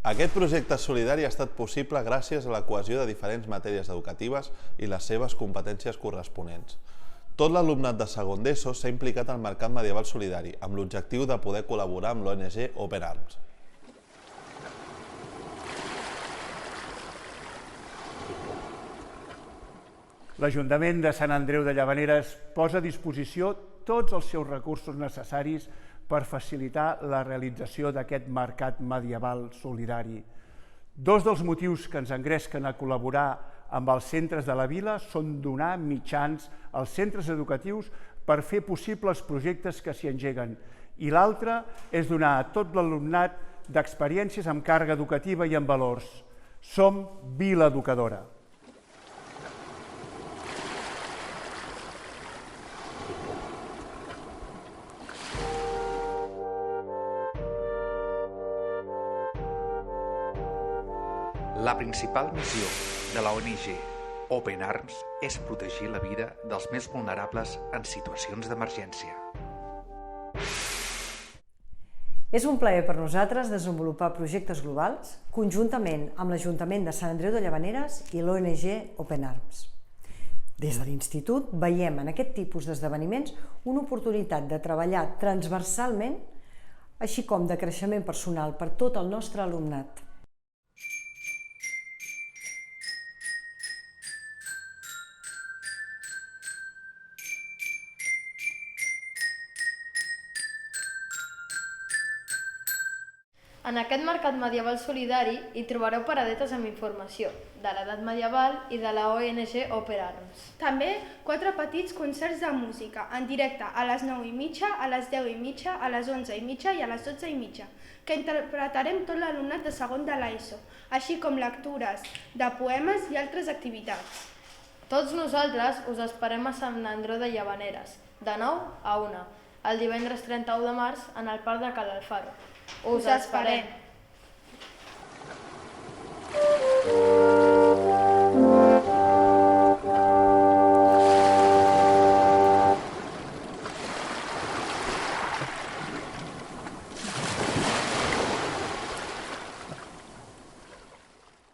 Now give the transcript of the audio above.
Aquest projecte solidari ha estat possible gràcies a la cohesió de diferents matèries educatives i les seves competències corresponents. Tot l'alumnat de segon d'ESO s'ha implicat al Mercat Medieval Solidari amb l'objectiu de poder col·laborar amb l'ONG Open Arms. L'Ajuntament de Sant Andreu de Llavaneres posa a disposició tots els seus recursos necessaris per facilitar la realització d'aquest mercat medieval solidari. Dos dels motius que ens engresquen a col·laborar amb els centres de la vila són donar mitjans als centres educatius per fer possibles projectes que s'hi engeguen, i l'altre és donar a tot l'alumnat d'experiències amb càrrega educativa i amb valors. Som Vila Educadora. La principal missió de la ONG Open Arms és protegir la vida dels més vulnerables en situacions d'emergència. És un plaer per nosaltres desenvolupar projectes globals conjuntament amb l'Ajuntament de Sant Andreu de Llavaneres i l'ONG Open Arms. Des de l'Institut veiem en aquest tipus d'esdeveniments una oportunitat de treballar transversalment, així com de creixement personal per tot el nostre alumnat. En aquest mercat medieval solidari hi trobareu paradetes amb informació de l'edat medieval i de la ONG Open Arms. També 4 petits concerts de música en directe a les 9:30, a les 10:30, a les 11:30 i a les 12:30, que interpretarem tot l'alumnat de segon de l'ESO, així com lectures de poemes i altres activitats. Tots nosaltres us esperem a Sant Andreu de Llavaneres, de 9 a 1, el divendres 31 de març en el Parc de Cal Alfaro. Us esperem!